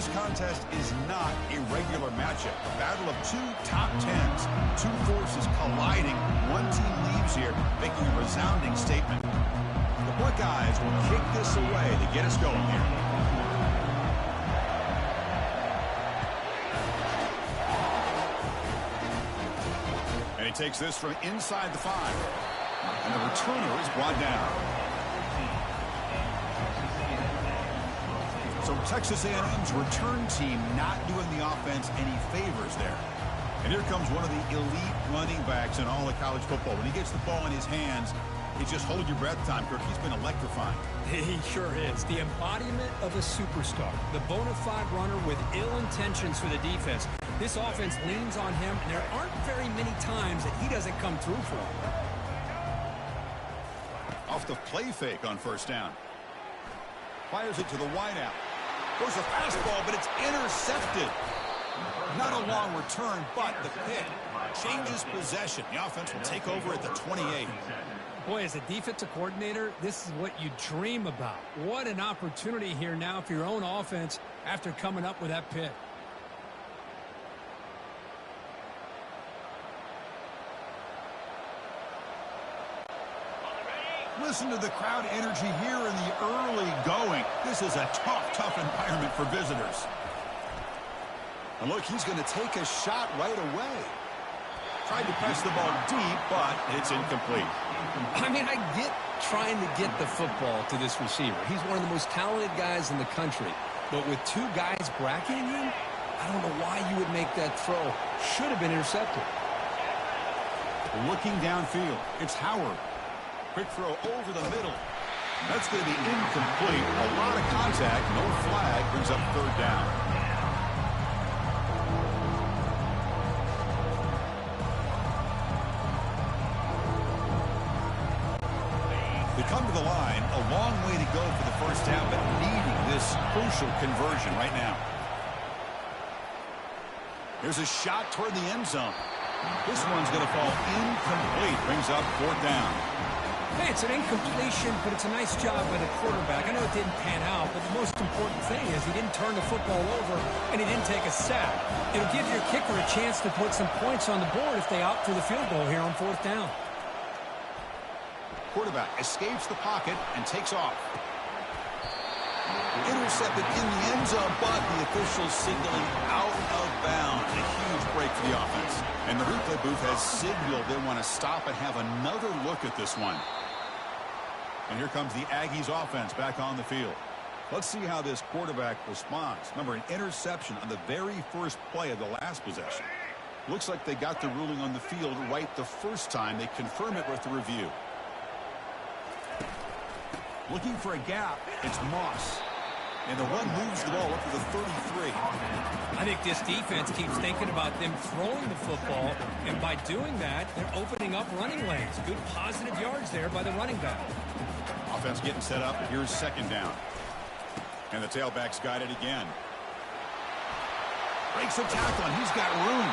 This contest is not a regular matchup. A battle of two top tens. Two forces colliding. One team leaves here making a resounding statement. The Buckeyes will kick this away to get us going here. And he takes this from inside the 5. And the returner is brought down. So Texas A&M's return team not doing the offense any favors there. And here comes one of the elite running backs in all of college football. When he gets the ball in his hands, it's just hold your breath time, Kirk. He's been electrifying. He sure is. The embodiment of a superstar. The bona fide runner with ill intentions for the defense. This offense leans on him, and there aren't very many times that he doesn't come through for him. Off the play fake on first down. Fires it to the wideout. Goes a fastball, but it's intercepted. Not a long return, but the pick changes possession. The offense will take over at the 28. Boy, as a defensive coordinator, this is what you dream about. What an opportunity here now for your own offense after coming up with that pick. Listen to the crowd energy here in the early going. This is a tough environment for visitors. And look, he's going to take a shot right away. Tried to press the ball deep, but it's incomplete. I mean, I get trying to get the football to this receiver. He's one of the most talented guys in the country. But with two guys bracketing him, I don't know why you would make that throw. Should have been intercepted. Looking downfield, it's Howard. Quick throw over the middle. That's going to be incomplete. A lot of contact, no flag, brings up third down. They come to the line, a long way to go for the first down, but needing this crucial conversion right now. There's a shot toward the end zone. This one's going to fall incomplete, brings up fourth down. Hey, it's an incompletion, but it's a nice job by the quarterback. I know it didn't pan out, but the most important thing is he didn't turn the football over and he didn't take a sack. It'll give your kicker a chance to put some points on the board if they opt for the field goal here on fourth down. Quarterback escapes the pocket and takes off. Intercepted in the end zone, but the officials signaling out of bounds. A huge break for the offense. And the replay booth has signaled they want to stop and have another look at this one. And here comes the Aggies offense back on the field. Let's see how this quarterback responds. Remember, an interception on the very first play of the last possession. Looks like they got the ruling on the field right the first time. They confirm it with the review. Looking for a gap, it's Moss. And the run moves the ball up to the 33. I think this defense keeps thinking about them throwing the football, and by doing that, they're opening up running lanes. Good positive yards there by the running back. Offense getting set up. Here's second down. And the tailback's got it again. Breaks a tackle, and he's got room.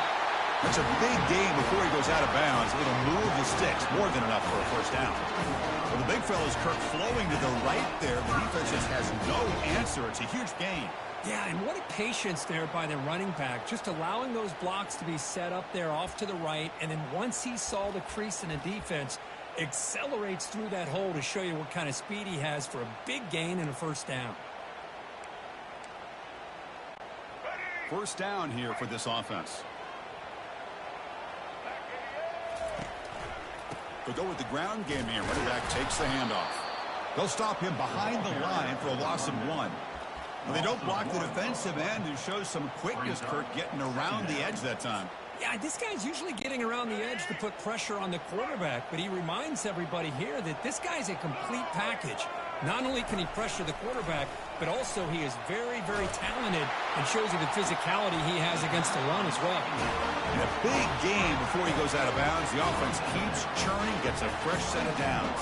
That's a big gain before he goes out of bounds. It'll move the sticks. More than enough for a first down. Well, the big fella's Kirk flowing to the right there. The defense just has no answer. It's a huge gain. Yeah, and what a patience there by the running back. Just allowing those blocks to be set up there off to the right. And then once he saw the crease in the defense, accelerates through that hole to show you what kind of speed he has for a big gain and a first down. First down here for this offense. They'll go with the ground game here. Running back takes the handoff. They'll stop him behind the line for a loss of 1. And they don't block the defensive end, who shows some quickness, Kirk, getting around the edge that time. Yeah, this guy's usually getting around the edge to put pressure on the quarterback, but he reminds everybody here that this guy's a complete package. Not only can he pressure the quarterback, but also he is very, very talented and shows you the physicality he has against the run as well. And a big game before he goes out of bounds. The offense keeps churning, gets a fresh set of downs.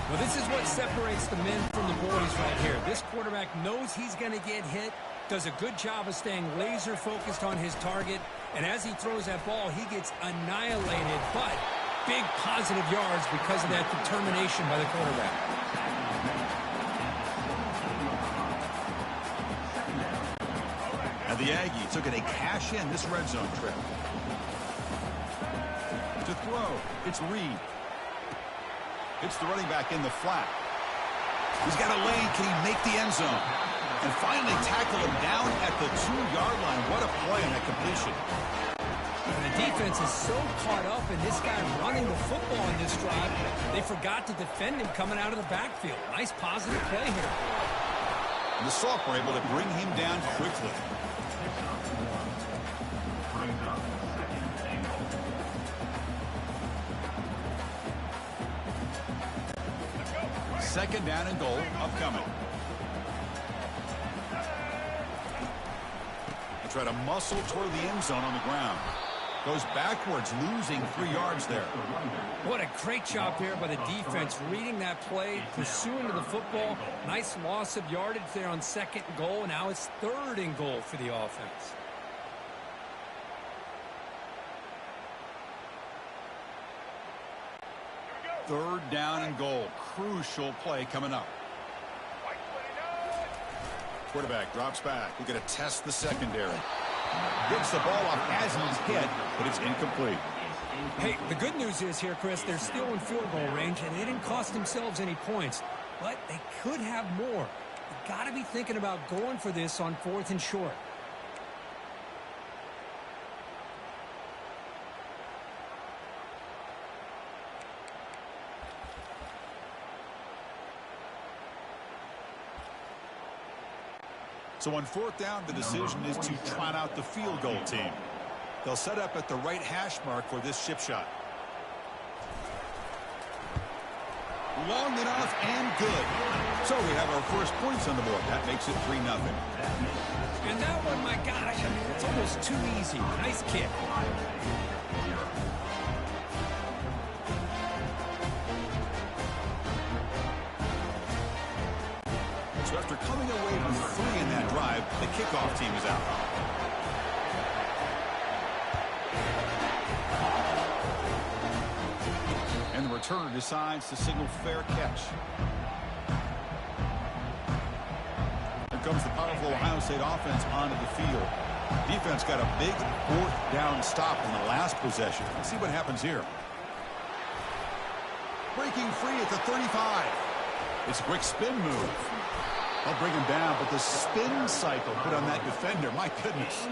Well, this is what separates the men from the boys right here. This quarterback knows he's going to get hit, does a good job of staying laser focused on his target, and as he throws that ball, he gets annihilated, but big positive yards because of that determination by the quarterback. And the Aggies are going to cash in this red zone trip. To throw, it's Reed. It's the running back in the flat. He's got a lane. Can he make the end zone? And finally tackle him down at the 2-yard line. What a play on that completion. And the defense is so caught up in this guy running the football in this drive, they forgot to defend him coming out of the backfield. Nice positive play here. And the Soft were able to bring him down quickly. Second down and goal upcoming. They try to muscle toward the end zone on the ground. Goes backwards, losing 3 yards there. What a great job there by the defense, reading that play, pursuing to the football. Nice loss of yardage there on second and goal. Now it's third and goal for the offense. Third down and goal. Crucial play coming up. Quarterback drops back. We're going to test the secondary. Gets the ball off as he's hit, but it's incomplete. Hey, the good news is here, Chris, they're still in field goal range, and they didn't cost themselves any points. But they could have more. You've got to be thinking about going for this on 4th and short. So on 4th down, the decision is to trot out the field goal team. They'll set up at the right hash mark for this chip shot. Long enough and good. So we have our first points on the board. That makes it 3-0. And that one, my gosh, I mean, it's almost too easy. Nice kick. So after coming away with 3 in that drive, the kickoff team is out. And the returner decides to signal fair catch. Here comes the powerful Ohio State offense onto the field. Defense got a big 4th down stop in the last possession. Let's see what happens here. Breaking free at the 35. It's a quick spin move. I'll bring him down, but the spin cycle put on that defender, my goodness.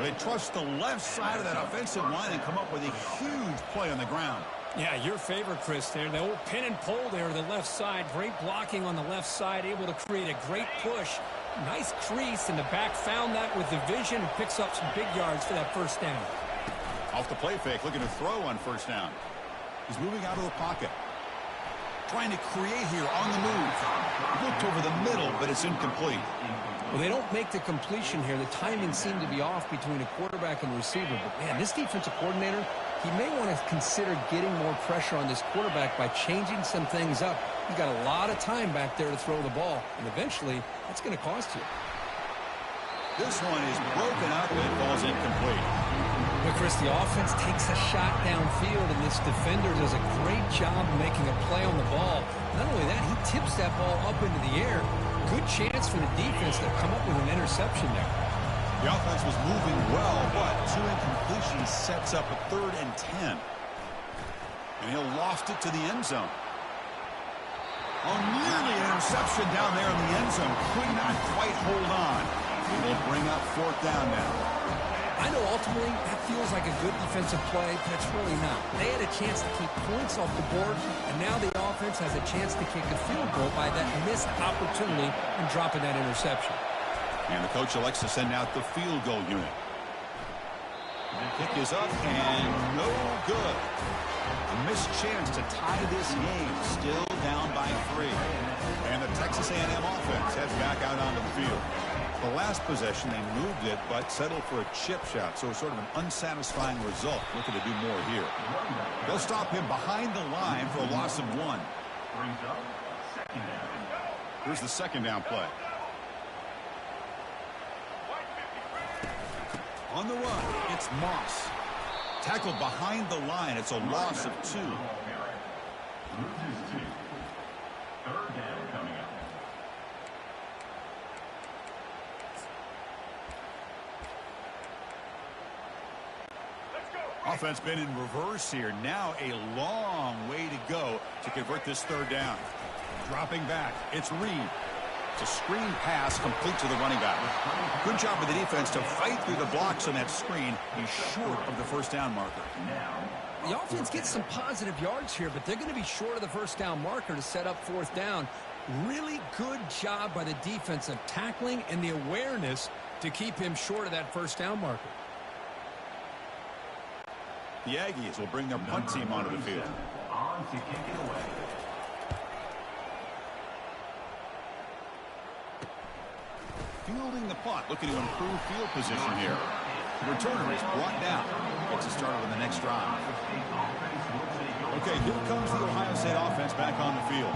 They trust the left side of that offensive line and come up with a huge play on the ground. Yeah, your favorite, Chris, there. The old pin and pull there, the left side. Great blocking on the left side, able to create a great push. Nice crease, and the back found that with the vision and picks up some big yards for that first down. Off the play fake, looking to throw on first down. He's moving out of the pocket. Trying to create here on the move. Looked over the middle, but it's incomplete. Well, they don't make the completion here. The timing seemed to be off between a quarterback and receiver. But, man, this defensive coordinator, he may want to consider getting more pressure on this quarterback by changing some things up. He's got a lot of time back there to throw the ball, and eventually that's going to cost you. This one is broken up and falls incomplete. But, Chris, the offense takes a shot downfield, and this defender does a great job making a play on the ball. Not only that, he tips that ball up into the air. Good chance for the defense to come up with an interception there. The offense was moving well, but 2 incompletions sets up a 3rd and 10. And he'll loft it to the end zone. Oh, nearly an interception down there in the end zone. Could not quite hold on. He will bring up 4th down now. I know ultimately that feels like a good defensive play, but it's really not. They had a chance to keep points off the board, and now the offense has a chance to kick a field goal by that missed opportunity and dropping that interception. And the coach elects to send out the field goal unit. Kick is up and no good. A missed chance to tie this game, still down by 3. And the Texas A&M offense heads back out onto the field. The last possession, they moved it, but settled for a chip shot, so sort of an unsatisfying result. Looking to do more here. They'll stop him behind the line for a loss of 1. Here's the second down play. On the run, it's Moss. Tackled behind the line. It's a loss of 2. Third down coming up. Offense been in reverse here. Now a long way to go to convert this third down. Dropping back. It's Reed. It's a screen pass complete to the running back. Good job by the defense to fight through the blocks on that screen. He's short of the first down marker. The offense gets some positive yards here, but they're going to be short of the first down marker to set up fourth down. Really good job by the defense of tackling and the awareness to keep him short of that first down marker. The Aggies will bring their punt team onto the field. On to kick it away. Fielding the punt, looking to improve field position here. The returner is brought down. Gets it started on the next drive. Okay, here comes the Ohio State offense back on the field.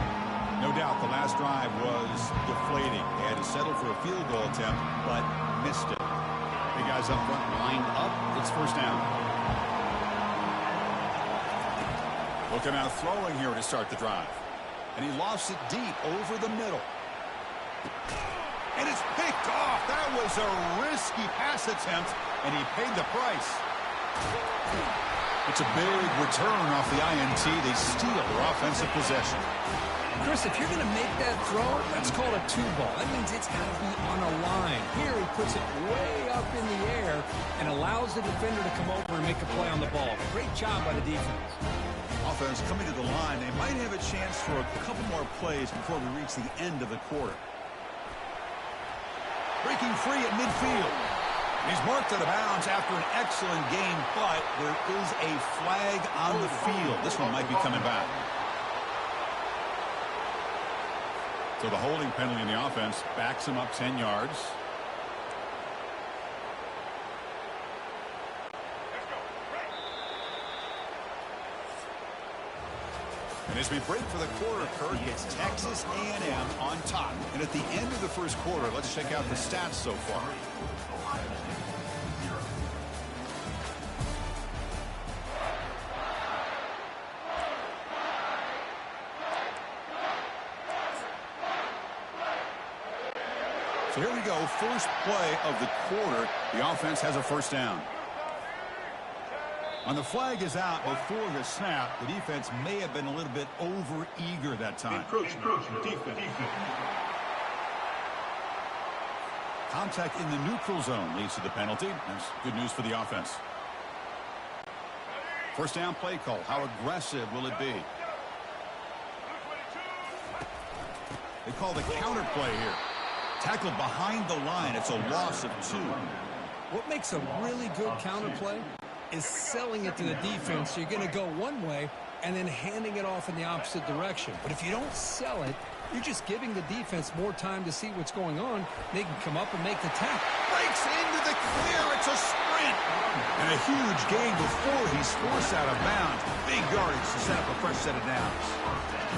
No doubt the last drive was deflating. They had to settle for a field goal attempt, but missed it. The guys up front lined up. It's first down. Looking out throwing here to start the drive. And he lost it deep over the middle. And it's picked off. That was a risky pass attempt, and he paid the price. It's a big return off the INT. They steal their offensive possession. Chris, if you're going to make that throw, that's called a two ball. That means it's got to be on a line. Here he puts it way up in the air and allows the defender to come over and make a play on the ball. Great job by the defense. Offense coming to the line. They might have a chance for a couple more plays before we reach the end of the quarter. Breaking free at midfield. He's marked out of bounds after an excellent game, but there is a flag on the field. This one might be coming back. So the holding penalty in the offense backs him up 10 yards. And as we break for the quarter, Kirk, it's Texas A&M on top. And at the end of the first quarter, let's check out the stats so far. So here we go, first play of the quarter. The offense has a first down. On the flag is out before the snap. The defense may have been a little bit over-eager that time. Defense. Contact in the neutral zone leads to the penalty. That's good news for the offense. First down play call. How aggressive will it be? They call the counter play here. Tackled behind the line. It's a loss of 2. What makes a really good counter play is selling it to the defense. So you're going to go one way and then handing it off in the opposite direction. But if you don't sell it, you're just giving the defense more time to see what's going on. They can come up and make the tackle. Breaks into the clear. It's a sprint. And a huge gain before he's forced out of bounds. Big yardage to set up a fresh set of downs.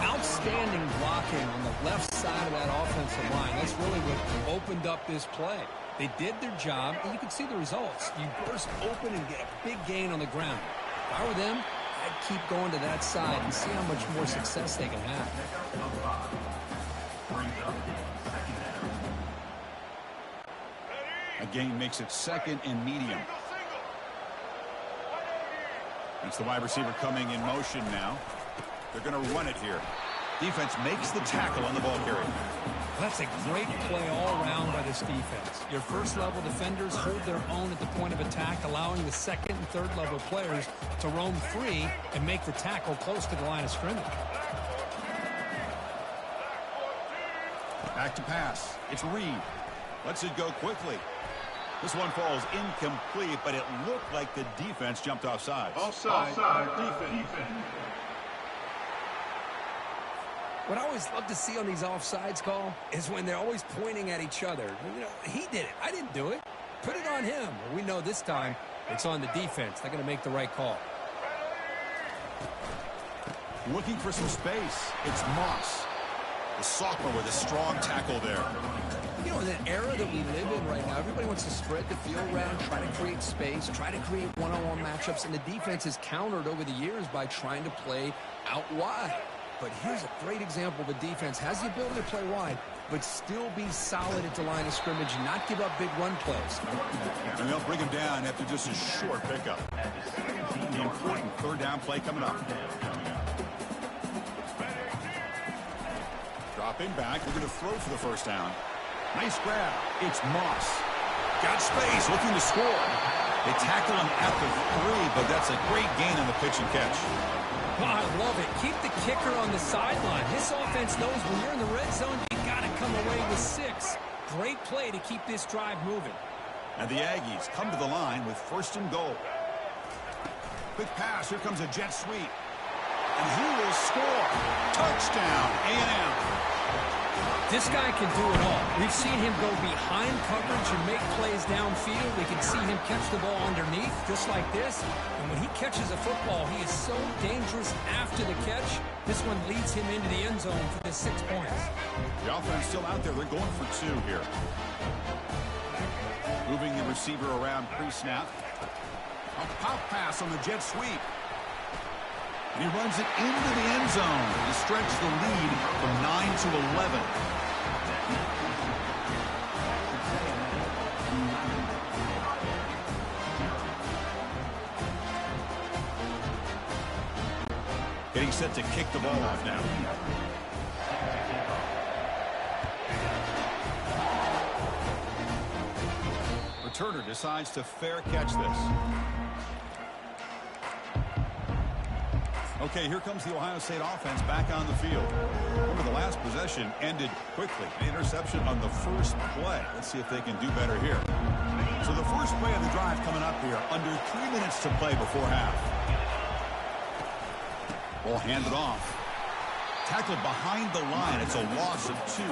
Outstanding blocking on the left side of that offensive line. That's really what opened up this play. They did their job, and you can see the results. You burst open and get a big gain on the ground. If I were them, I'd keep going to that side and see how much more success they can have. A gain makes it second and medium. It's the wide receiver coming in motion now. They're going to run it here. Defense makes the tackle on the ball carrier. That's a great play all around by this defense. Your first-level defenders hold their own at the point of attack, allowing the second and third-level players to roam free and make the tackle close to the line of scrimmage. Back to pass. It's Reed. Lets it go quickly. This one falls incomplete, but it looked like the defense jumped offside. Offside. Defense. What I always love to see on these offsides call is when they're always pointing at each other. You know, he did it. I didn't do it. Put it on him. We know this time it's on the defense. They're going to make the right call. Looking for some space. It's Moss. The sophomore with a strong tackle there. You know, in the era that we live in right now, everybody wants to spread the field around, try to create space, try to create one-on-one matchups, and the defense is countered over the years by trying to play out wide. But here's a great example of a defense has the ability to play wide, but still be solid at the line of scrimmage and not give up big run plays. And they'll bring him down after just a short pickup. The important third down play coming up. Dropping back. We're going to throw for the first down. Nice grab. It's Moss. Got space, looking to score. They tackle him at the 3, but that's a great gain on the pitch and catch. Oh, I love it. Keep the kicker on the sideline. This offense knows when you're in the red zone, you got to come away with 6. Great play to keep this drive moving. And the Aggies come to the line with 1st and goal. Quick pass. Here comes a jet sweep. And he will score. Touchdown, A&M. This guy can do it all. We've seen him go behind coverage and make plays downfield. We can see him catch the ball underneath, just like this. And when he catches a football, he is so dangerous after the catch. This one leads him into the end zone for the 6 points. The offense still out there. They're going for 2 here. Moving the receiver around pre-snap. A pop pass on the jet sweep. And he runs it into the end zone to stretch the lead from 9 to 11. Getting set to kick the ball off now. Returner decides to fair catch this. Okay, here comes the Ohio State offense back on the field. Remember, the last possession ended quickly. An interception on the first play. Let's see if they can do better here. So the first play of the drive coming up here. Under 3 minutes to play before half. Ball handed off. Tackled behind the line. It's a loss of 2.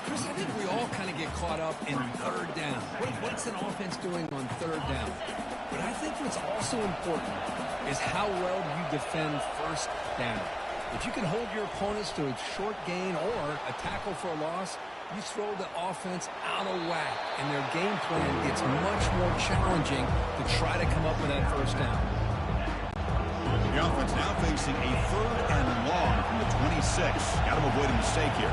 Chris, I think we all kind of get caught up in third down. What's an offense doing on third down? But I think what's also important is how well you defend first down. If you can hold your opponents to a short gain or a tackle for a loss, you throw the offense out of whack, and their game plan gets much more challenging to try to come up with that first down. The offense now facing a 3rd and long from the 26. Got to avoid a mistake here.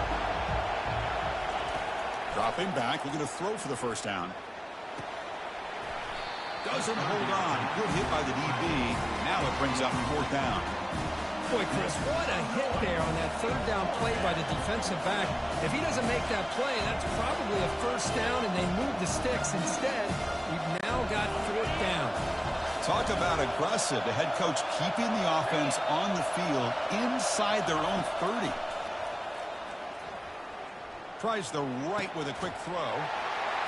Dropping back, looking to throw for the first down. Doesn't hold on. Good hit by the DB. Now it brings up 4th down. Boy, Chris, what a hit there on that third down play by the defensive back. If he doesn't make that play, that's probably a first down, and they move the sticks. Instead, we've now got 4th down. Talk about aggressive. The head coach keeping the offense on the field inside their own 30. Tries the right with a quick throw.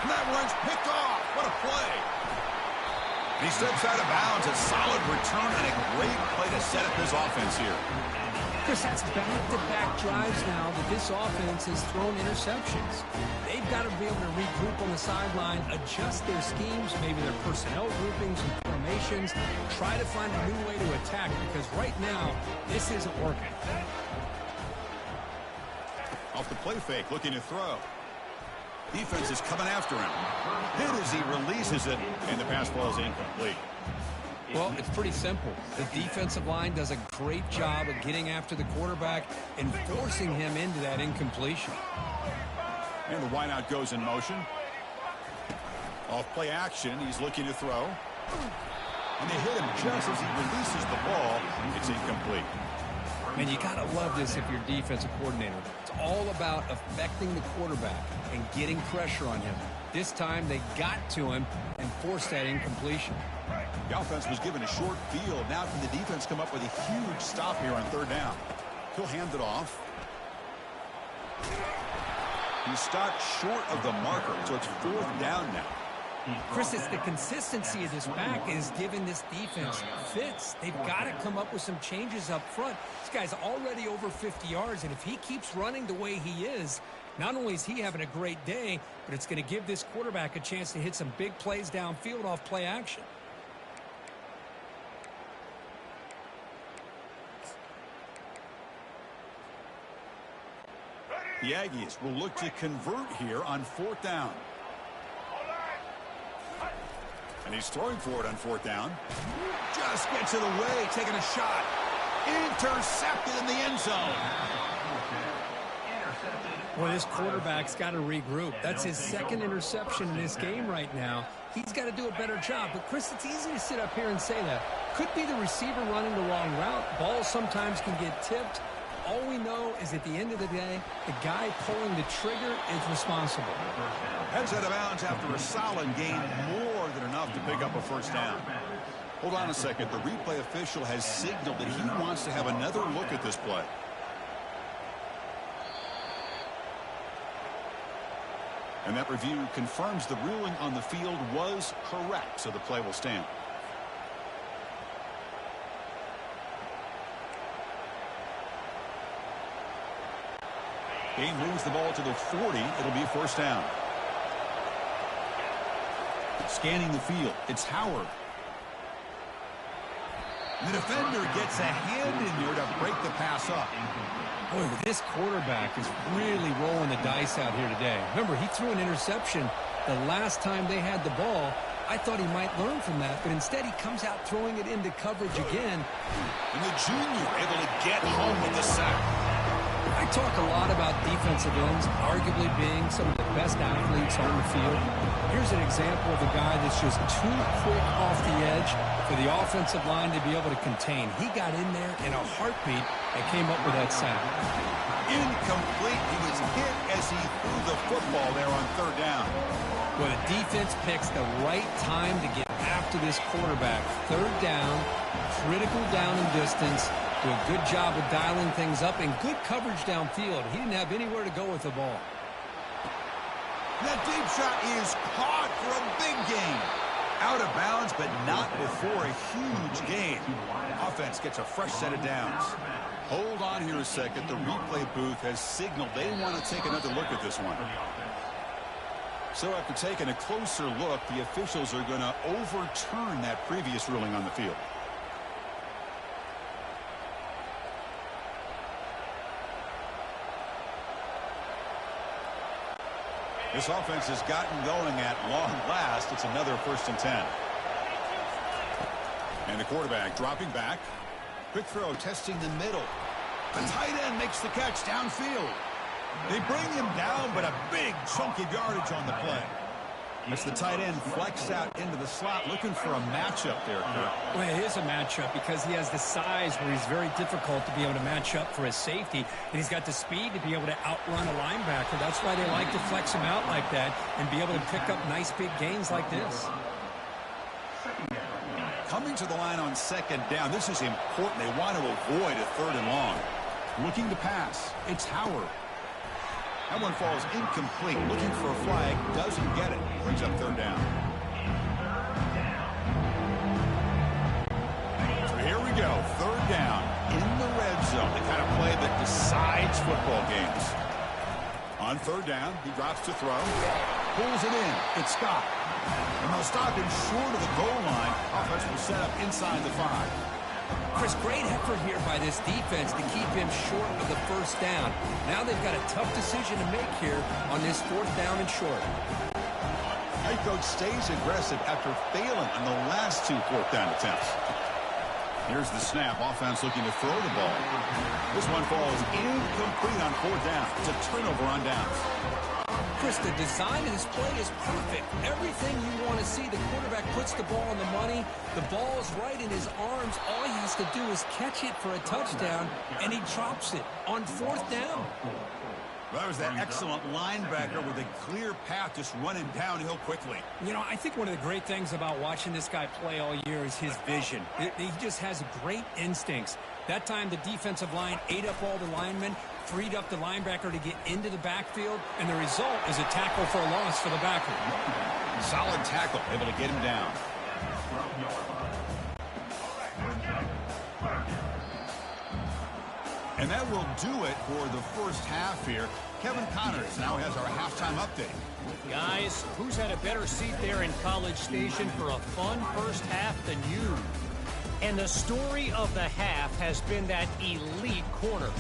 And that one's picked off. What a play. And he steps out of bounds. A solid return and a great play to set up his offense here. Chris, that's back-to-back drives now that this offense has thrown interceptions. They've got to be able to regroup on the sideline, adjust their schemes, maybe their personnel groupings and formations, try to find a new way to attack, because right now, this isn't working. Off the play fake, looking to throw. Defense is coming after him. Hit as he releases it, and the pass ball is incomplete. Well, it's pretty simple. The defensive line does a great job of getting after the quarterback and forcing him into that incompletion. And the wideout goes in motion. Off play action, he's looking to throw. And they hit him just as he releases the ball. It's incomplete. And you got to love this if you're a defensive coordinator. It's all about affecting the quarterback and getting pressure on him. This time they got to him and forced that incompletion. The offense was given a short field. Now can the defense come up with a huge stop here on 3rd down? He'll hand it off. He stopped short of the marker, so it's 4th down now. Chris, it's the consistency of this back is giving this defense fits. They've got to come up with some changes up front. This guy's already over 50 yards, and if he keeps running the way he is, not only is he having a great day, but it's going to give this quarterback a chance to hit some big plays downfield off play action. The Aggies will look to convert here on 4th down. And he's throwing for it on 4th down. Just gets it away, taking a shot. Intercepted in the end zone. Well, this quarterback's got to regroup. That's his second interception in this game right now. He's got to do a better job. But, Chris, it's easy to sit up here and say that. Could be the receiver running the wrong route. Balls sometimes can get tipped. All we know is at the end of the day, the guy pulling the trigger is responsible. Heads out of bounds after a solid gain, more than enough to pick up a first down. Hold on a second. The replay official has signaled that he wants to have another look at this play. And that review confirms the ruling on the field was correct, so the play will stand. He moves the ball to the 40. It'll be a first down. Scanning the field. It's Howard. The defender gets a hand in there to break the pass up. Boy, this quarterback is really rolling the dice out here today. Remember, he threw an interception the last time they had the ball. I thought he might learn from that, but instead he comes out throwing it into coverage again. And the junior able to get home with the sack. I talk a lot about defensive ends arguably being some of the best athletes on the field. Here's an example of a guy that's just too quick off the edge for the offensive line to be able to contain. He got in there in a heartbeat and came up with that sack. Incomplete. He was hit as he threw the football there on third down. Well, the defense picks the right time to get after this quarterback. Third down, critical down and distance. Do a good job of dialing things up and good coverage downfield. He didn't have anywhere to go with the ball. That deep shot is caught for a big gain. Out of bounds, but not before a huge gain. Offense gets a fresh set of downs. Hold on here a second. The replay booth has signaled they want to take another look at this one. So after taking a closer look, the officials are going to overturn that previous ruling on the field. This offense has gotten going at long last. It's another 1st and 10. And the quarterback dropping back. Quick throw testing the middle. The tight end makes the catch downfield. They bring him down, but a big chunk of yardage on the play. As the tight end flexed out into the slot, looking for a matchup there, Kurt. Well, it is a matchup because he has the size where he's very difficult to be able to match up for his safety. And he's got the speed to be able to outrun a linebacker. That's why they like to flex him out like that and be able to pick up nice big gains like this. Coming to the line on second down, this is important. They want to avoid a 3rd and long. Looking to pass. It's Howard. That one falls incomplete. Looking for a flag. Doesn't get it. Brings up 3rd down. So here we go. 3rd down in the red zone. The kind of play that decides football games. On 3rd down, he drops to throw. Pulls it in. It's Scott. And they'll stop him short of the goal line. Offense will set up inside the 5. Chris, great effort here by this defense to keep him short of the 1st down. Now they've got a tough decision to make here on this 4th down and short. Head coach stays aggressive after failing on the last 2 4th down attempts. Here's the snap. Offense looking to throw the ball. This one falls incomplete on 4th down. It's a turnover on downs. Chris, the design of this play is perfect. Everything you want to see. The quarterback puts the ball on the money. The ball's right in his arms. All he has to do is catch it for a touchdown, and he drops it on 4th down. Well, that was that excellent linebacker with a clear path just running downhill quickly. You know, I think one of the great things about watching this guy play all year is his vision. He just has great instincts. That time the defensive line ate up all the linemen, freed up the linebacker to get into the backfield, and the result is a tackle for a loss for the backer. Solid tackle, able to get him down. And that will do it for the 1st half here. Kevin Connors now has our halftime update. Guys, who's had a better seat there in College Station for a fun 1st half than you? And the story of the half has been that elite corner.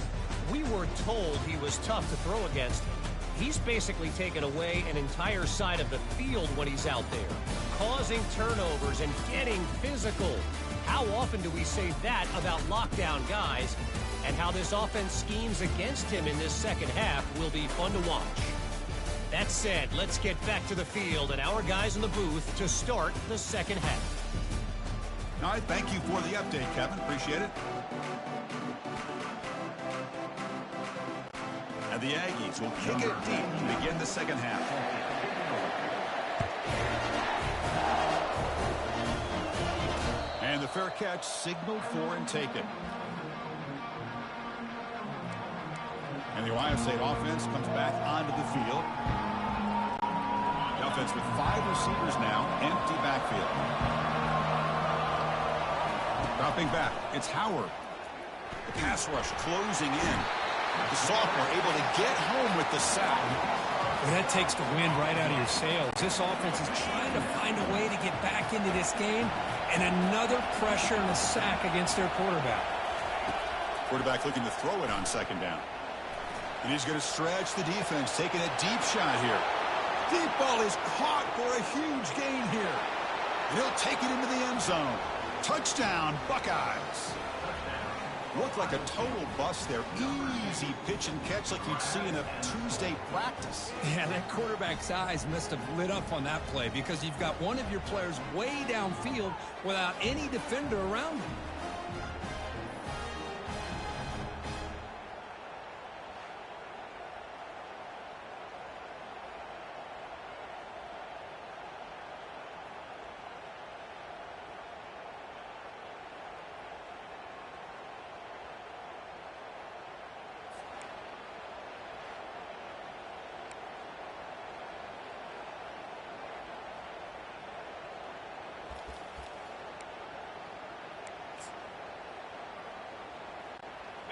We were told he was tough to throw against. He's basically taken away an entire side of the field when he's out there, causing turnovers and getting physical. How often do we say that about lockdown guys? And how this offense schemes against him in this second half will be fun to watch. That said, let's get back to the field and our guys in the booth to start the second half. All right, thank you for the update, Kevin. Appreciate it. And the Aggies will kick it deep to begin the second half. And the fair catch signaled for and taken. And the Ohio State offense comes back onto the field. The offense with 5 receivers now, empty backfield. Dropping back, it's Howard. The pass rush closing in. The sophomore able to get home with the sack. Well, that takes the wind right out of your sails. This offense is trying to find a way to get back into this game, and another pressure and a sack against their quarterback. Quarterback looking to throw it on second down. And he's going to stretch the defense, taking a deep shot here. Deep ball is caught for a huge gain here. And he'll take it into the end zone. Touchdown, Buckeyes. Looked like a total bust there. Easy pitch and catch like you'd see in a Tuesday practice. Yeah, that quarterback's eyes must have lit up on that play because you've got one of your players way downfield without any defender around him.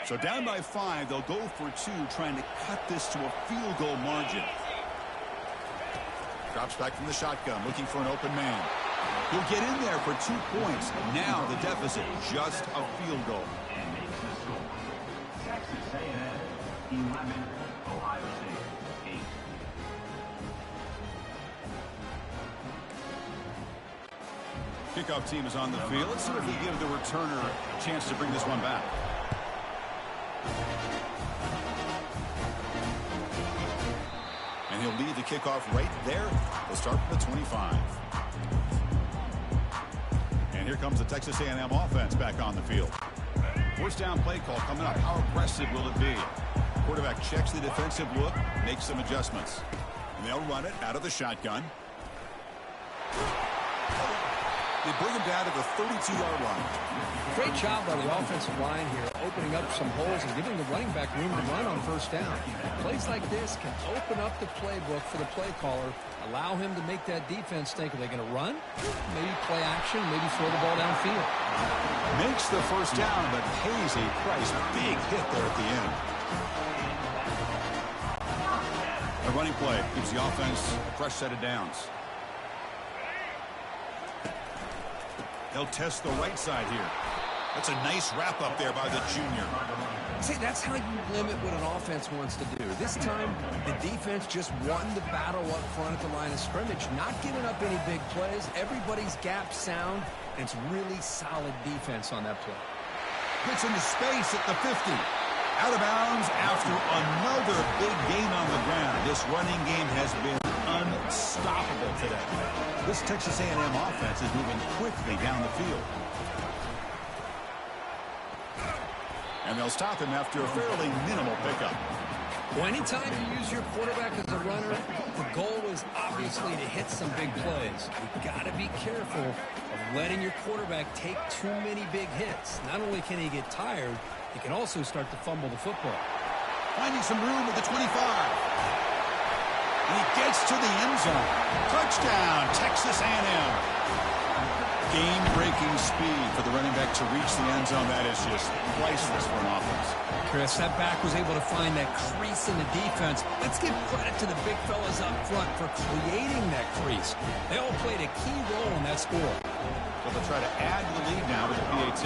So down by 5, they'll go for 2, trying to cut this to a field goal margin. Drops back from the shotgun, looking for an open man. He'll get in there for 2 points. Now the deficit, just a field goal. And makes the score. Texas A&M 11, Ohio State 8. Kickoff team is on the field. Let's see if we give the returner a chance to bring this one back. And he'll lead the kickoff right there. They'll start from the 25. And here comes the Texas A&M offense back on the field. First down play call coming up. How aggressive will it be? Quarterback checks the defensive look, makes some adjustments. And they'll run it out of the shotgun. They bring him down to the 32-yard line. Great job by the offensive line here, opening up some holes and giving the running back room to run on first down. Plays like this can open up the playbook for the play caller, allow him to make that defense think, are they going to run? Maybe play action, maybe throw the ball downfield. Makes the first down, but pays a price. Big hit there at the end. A running play gives the offense a fresh set of downs. They'll test the right side here. That's a nice wrap up there by the junior. See, that's how you limit what an offense wants to do. This time, the defense just won the battle up front at the line of scrimmage, not giving up any big plays. Everybody's gap sound, and it's really solid defense on that play. Gets into space at the 50. Out of bounds after another big gain on the ground. This running game has been unstoppable today. This Texas A&M offense is moving quickly down the field. And they'll stop him after a fairly minimal pickup. Well, anytime you use your quarterback as a runner, the goal is obviously to hit some big plays. You've got to be careful of letting your quarterback take too many big hits. Not only can he get tired, he can also start to fumble the football. Finding some room at the 25. And he gets to the end zone. Touchdown, Texas A&M. Game-breaking speed for the running back to reach the end zone. That is just priceless for an offense. Chris, that back was able to find that crease in the defense. Let's give credit to the big fellas up front for creating that crease. They all played a key role in that score. So they'll try to add to the lead now with the PAT.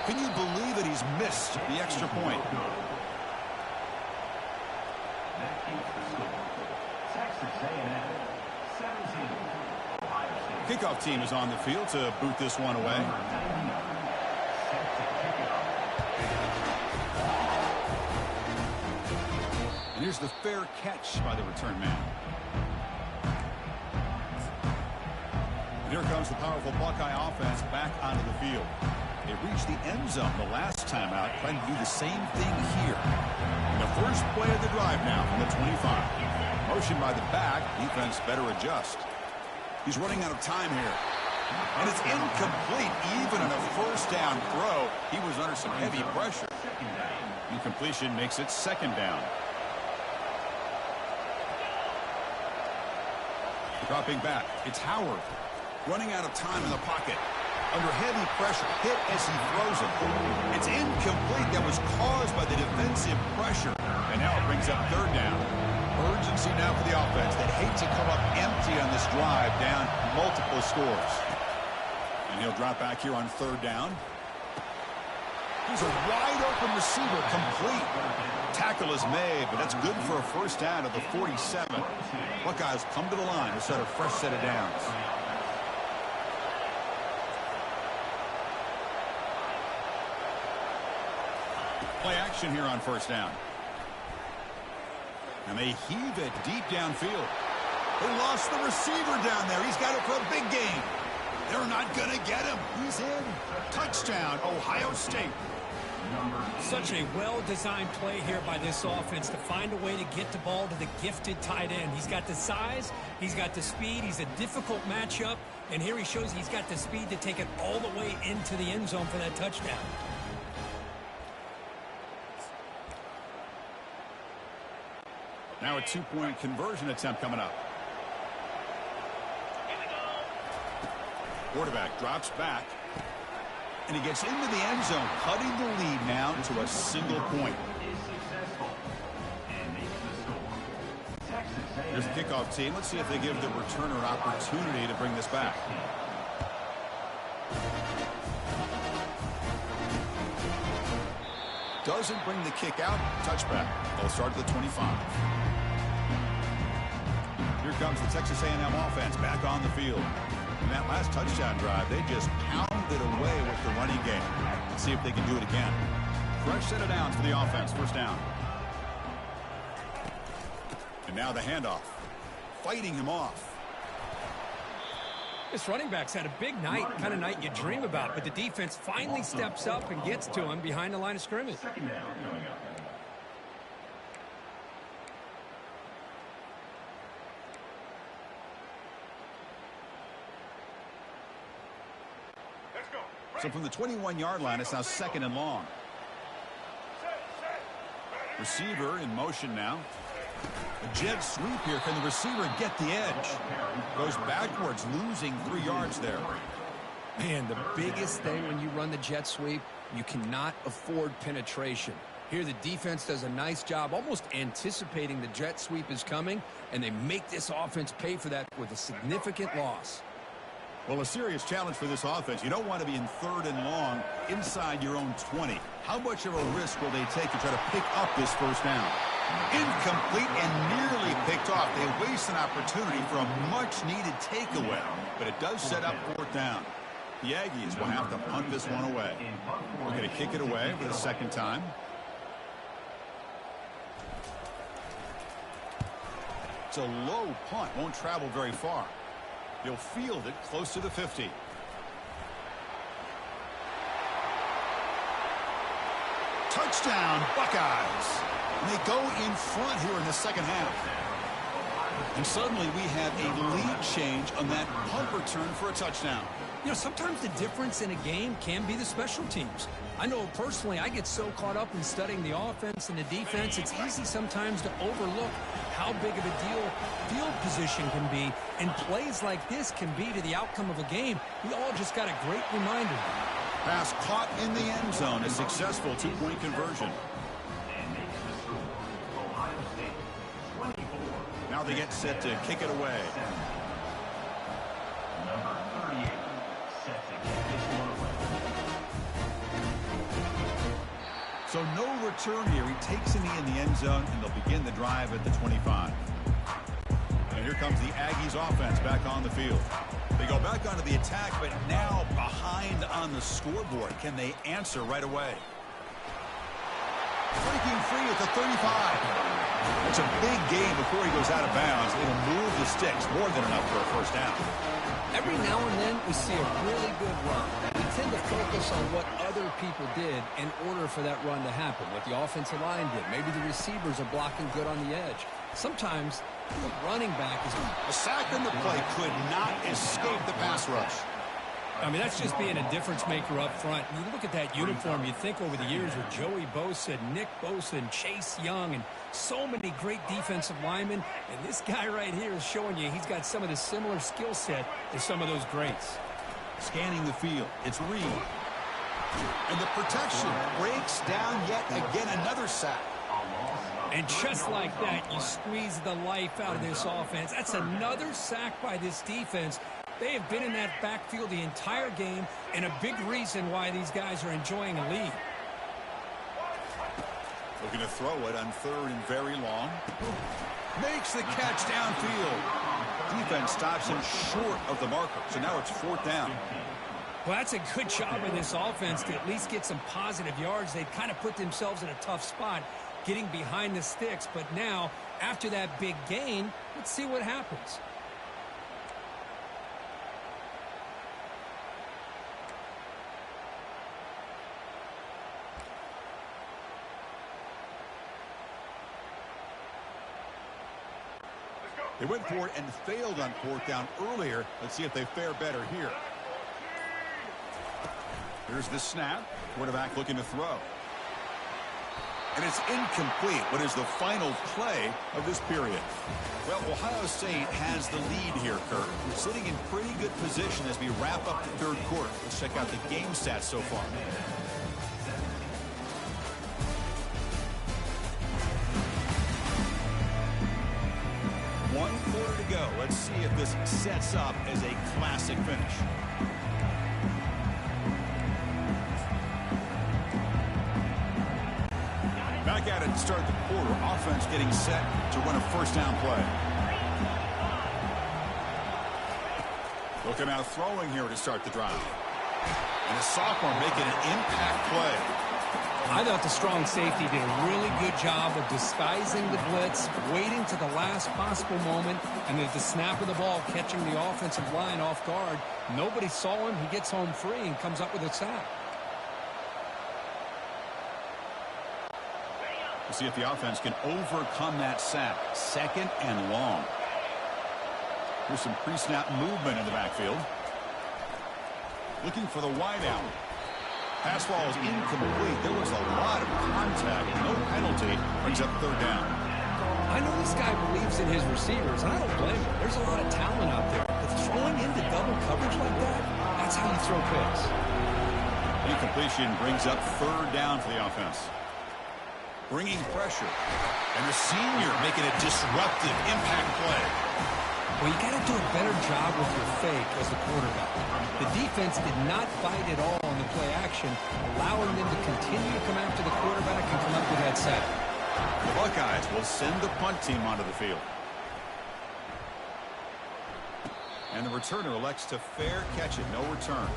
Can you believe it? He's missed the extra point. That keeps the score. Texas A&M 17, Ohio State Kickoff team is on the field to boot this one away. And here's the fair catch by the return man. And here comes the powerful Buckeye offense back onto the field. They reached the end zone the last time out, trying to do the same thing here. And the first play of the drive now from the 25. Motion by the back. Defense better adjust. He's running out of time here. And it's incomplete. Even on a first down throw, he was under some heavy pressure. Incompletion makes it second down. Dropping back, it's Howard. Running out of time in the pocket. Under heavy pressure, hit as he throws it. It's incomplete. That was caused by the defensive pressure. And now it brings up third down. Urgency now for the offense. They'd hate to come up empty on this drive, down multiple scores. And he'll drop back here on third down. He's a wide open receiver, complete. Tackle is made, but that's good for a first down at the 47. Buckeyes come to the line to set a fresh set of downs. Play action here on first down. And they heave it deep downfield. They lost the receiver down there. He's got it for a big game. They're not going to get him. He's in. Touchdown, Ohio State. Such a well-designed play here by this offense to find a way to get the ball to the gifted tight end. He's got the size, he's got the speed, he's a difficult matchup, and here he shows he's got the speed to take it all the way into the end zone for that touchdown. Now a two-point conversion attempt coming up. Quarterback drops back. And he gets into the end zone, cutting the lead now to a single point. Here's the kickoff team. Let's see if they give the returner an opportunity to bring this back. Doesn't bring the kick out. Touchback. They'll start at the 25. Here comes the Texas A&M offense back on the field. In that last touchdown drive, they just pounded away with the running game. Let's see if they can do it again. Fresh set of downs for the offense. First down. And now the handoff. Fighting him off. This running back's had a big night, kind of night you dream about, but the defense finally steps up and gets to him behind the line of scrimmage. So from the 21-yard line, it's now second and long. Receiver in motion now. A jet sweep here. Can the receiver get the edge? Goes backwards, losing 3 yards there. Man, the biggest thing when you run the jet sweep, you cannot afford penetration. Here the defense does a nice job almost anticipating the jet sweep is coming, and they make this offense pay for that with a significant loss. Well, a serious challenge for this offense. You don't want to be in third and long inside your own 20. How much of a risk will they take to try to pick up this first down? Incomplete and nearly picked off. They waste an opportunity for a much-needed takeaway, but it does set up fourth down. The Aggies will have to punt this one away. We're going to kick it away for the second time. It's a low punt. Won't travel very far. He'll field it close to the 50. Touchdown, Buckeyes. And they go in front here in the second half. And suddenly we have a lead change on that punt return for a touchdown. You know, sometimes the difference in a game can be the special teams. I know personally I get so caught up in studying the offense and the defense, it's easy sometimes to overlook how big of a deal field position can be, and plays like this can be to the outcome of a game. We all just got a great reminder. Pass caught in the end zone, a successful two-point conversion. Now they get set to kick it away. Number 38 set to kick this one away. So no return here. He takes in the end zone, and they'll begin the drive at the 25. And here comes the Aggies offense back on the field. They go back onto the attack, but now behind on the scoreboard. Can they answer right away? Breaking free at the 35. It's a big gain before he goes out of bounds. It'll move the sticks, more than enough for a first down. Every now and then we see a really good run. We tend to focus on what other people did in order for that run to happen, what the offensive line did. Maybe the receivers are blocking good on the edge. Sometimes the running back is... A sack in the play could not escape the pass rush. I mean, that's just being a difference maker up front. You look at that uniform, you think over the years with Joey Bosa, Nick Bosa, and Chase Young, and so many great defensive linemen. And this guy right here is showing you he's got some of the similar skill set as some of those greats. Scanning the field, it's Reed. And the protection breaks down yet again, another sack. And just like that, you squeeze the life out of this offense. That's another sack by this defense. They have been in that backfield the entire game, and a big reason why these guys are enjoying a lead. Looking to throw it on third and very long. Makes the catch downfield. Defense stops him short of the marker, so now it's fourth down. Well, that's a good job of this offense to at least get some positive yards. They've kind of put themselves in a tough spot getting behind the sticks, but now, after that big gain, let's see what happens. They went for it and failed on fourth down earlier. Let's see if they fare better here. Here's the snap. Quarterback looking to throw. And it's incomplete. What is the final play of this period? Well, Ohio State has the lead here, Kurt. We're sitting in pretty good position as we wrap up the third quarter. Let's check out the game stats so far. One quarter to go. Let's see if this sets up as a classic finish. Back at it to start the quarter. Offense getting set to run a first down play. Looking out throwing here to start the drive. And the sophomore making an impact play. I thought the strong safety did a really good job of disguising the blitz, waiting to the last possible moment, and at the snap of the ball, catching the offensive line off guard. Nobody saw him. He gets home free and comes up with a sack. We'll see if the offense can overcome that sack. Second and long. Here's some pre-snap movement in the backfield. Looking for the wideout. Pass ball is incomplete. There was a lot of contact. No penalty. Brings up third down. I know this guy believes in his receivers, and I don't blame him. There's a lot of talent out there. But throwing into double coverage like that, that's how you throw picks. Incompletion brings up third down for the offense. Bringing pressure. And the senior making a disruptive impact play. Well, you got to do a better job with your fake as the quarterback. The defense did not bite at all on the play action, allowing them to continue to come after the quarterback and come up with that sack. The Buckeyes will send the punt team onto the field. And the returner elects to fair catch it. No return.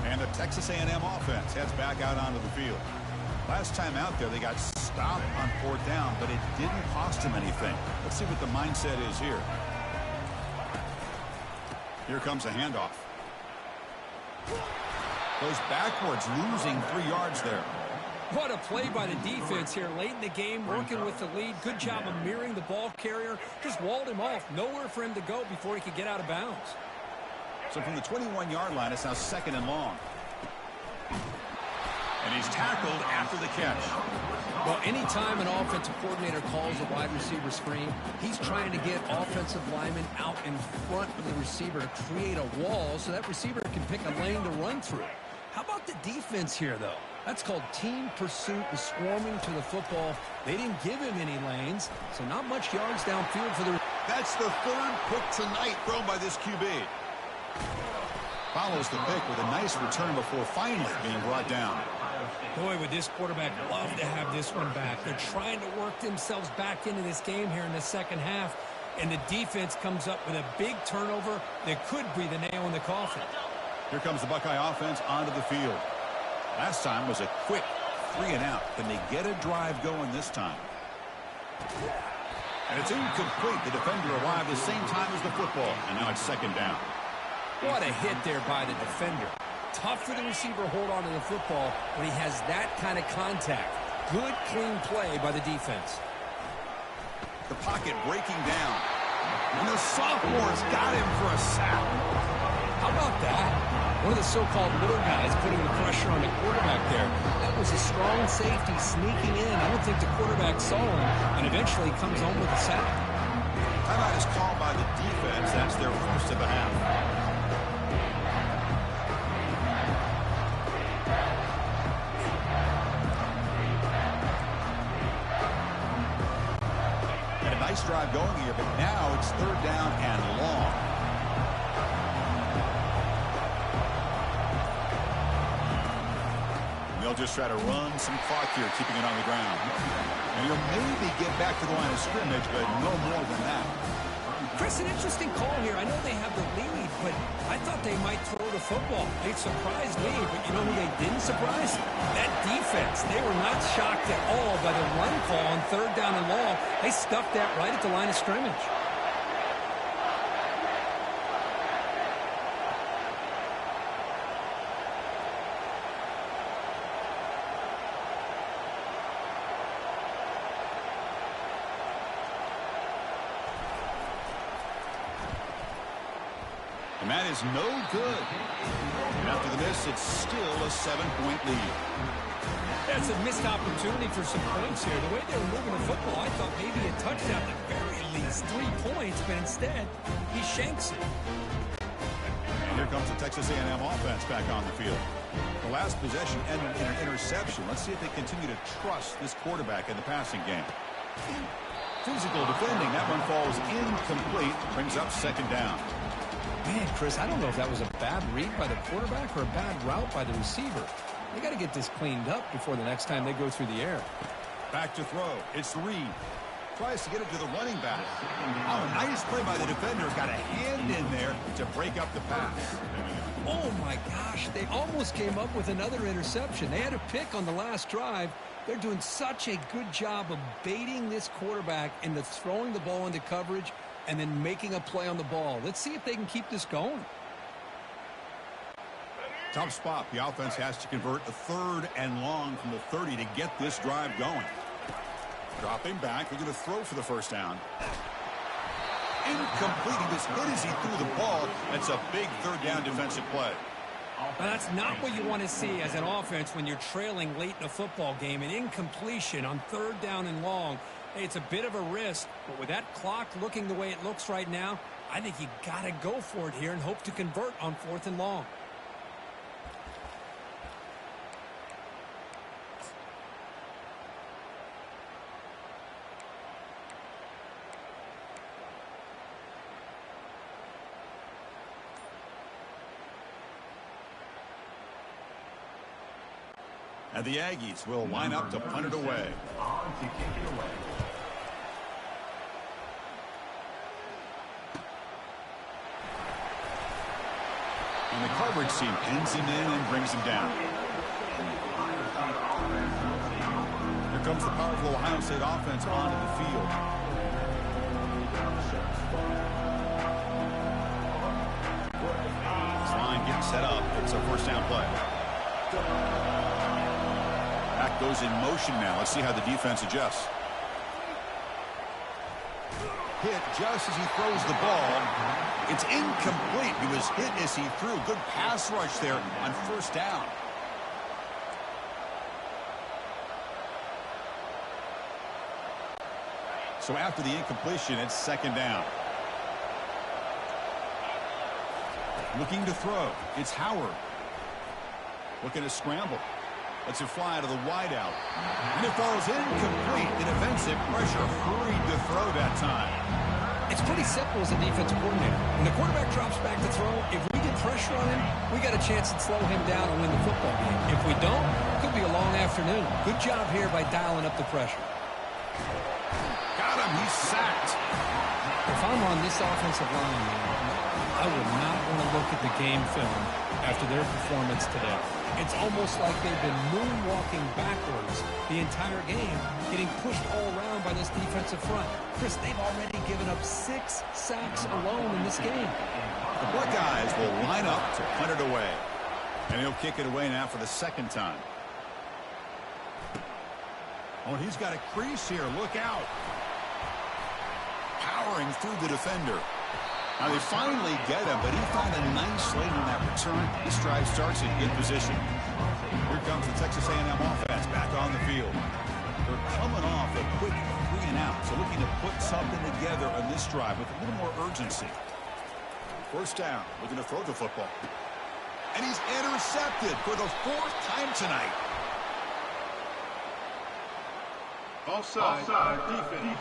And the Texas A&M offense heads back out onto the field. Last time out there, they got stopped on fourth down, but it didn't cost them anything. Let's see what the mindset is here. Here comes a handoff. Goes backwards, losing 3 yards there. What a play by the defense here late in the game, working with the lead. Good job of mirroring the ball carrier. Just walled him off. Nowhere for him to go before he could get out of bounds. So from the 21-yard line, it's now second and long. And he's tackled after the catch. Well, anytime an offensive coordinator calls a wide receiver screen, he's trying to get offensive linemen out in front of the receiver to create a wall so that receiver can pick a lane to run through. How about the defense here, though? That's called team pursuit and swarming to the football. They didn't give him any lanes, so not much yards downfield for the... That's the third pick tonight thrown by this QB. Follows the pick with a nice return before finally being brought down. Boy, would this quarterback love to have this one back. They're trying to work themselves back into this game here in the second half. and the defense comes up with a big turnover that could be the nail in the coffin. Here comes the Buckeye offense onto the field. Last time was a quick 3-and-out. Can they get a drive going this time? And it's incomplete. The defender arrived the same time as the football, and now it's second down. What a hit there by the defender. Tough for the receiver to hold on to the football when he has that kind of contact. Good, clean play by the defense. The pocket breaking down. And the sophomore's got him for a sack. How about that? One of the so-called little guys putting the pressure on the quarterback there. That was a strong safety sneaking in. I don't think the quarterback saw him, and eventually comes home with a sack. Timeout is called by the defense. That's their first of the half. And a nice drive going here, but now it's third down and long. They'll just try to run some clock here, keeping it on the ground. And you'll maybe get back to the line of scrimmage, but no more than that. Chris, an interesting call here. I know they have the lead, but I thought they might throw the football. They surprised me, but you know who they didn't surprise? That defense. They were not shocked at all by the run call on third down and long. They stuffed that right at the line of scrimmage. And that is no good. And after the miss, it's still a 7-point lead. That's a missed opportunity for some points here. The way they were moving the football, I thought maybe a touchdown, at the very least 3 points, but instead, he shanks it. And here comes the Texas A&M offense back on the field. The last possession ended in an interception. Let's see if they continue to trust this quarterback in the passing game. Physical defending. That one falls incomplete. Brings up second down. Man, Chris, I don't know if that was a bad read by the quarterback or a bad route by the receiver. They got to get this cleaned up before the next time they go through the air. Back to throw. It's Reed. Tries to get it to the running back. Oh, nice play by the defender. Got a hand in there to break up the pass. Oh, my gosh. They almost came up with another interception. They had a pick on the last drive. They're doing such a good job of baiting this quarterback into throwing the ball into coverage and then making a play on the ball. Let's see if they can keep this going. Tough spot. The offense has to convert a third and long from the 30 to get this drive going. Dropping back. They're going to throw for the first down. Incomplete. He was hit as he threw the ball. That's a big third down defensive play. Well, that's not what you want to see as an offense when you're trailing late in a football game. An incompletion on third down and long. Hey, it's a bit of a risk, but with that clock looking the way it looks right now, I think you got to go for it here and hope to convert on fourth and long. And the Aggies will line up to punt it away. On to kick it away. And the coverage team pins him in and brings him down. Here comes the powerful Ohio State offense onto the field. This line getting set up. It's a first down play. Back goes in motion now. Let's see how the defense adjusts. Hit just as he throws the ball. It's incomplete. He was hit as he threw. Good pass rush there on first down. So after the incompletion, it's second down. Looking to throw. It's Howard. Looking to scramble. Lets it fly to the wideout. And it falls incomplete. The defensive pressure hurried to throw that time. It's pretty simple as a defensive coordinator. When the quarterback drops back to throw, if we get pressure on him, we got a chance to slow him down and win the football game. If we don't, it could be a long afternoon. Good job here by dialing up the pressure. Got got him. He's sacked. If I'm on this offensive line, I would not want to look at the game film after their performance today. It's almost like they've been moonwalking backwards the entire game, getting pushed all around by this defensive front. Chris, they've already given up 6 sacks alone in this game. The Buckeyes will line up to punt it away. And he'll kick it away now for the second time. Oh, he's got a crease here. Look out. Powering through the defender. Now they finally get him, but he found a nice lane on that return. This drive starts in good position. Here comes the Texas A&M offense back on the field. They're coming off a quick 3-and-out, so looking to put something together on this drive with a little more urgency. First down, looking to throw the football. And he's intercepted for the 4th time tonight. Offside. Defense.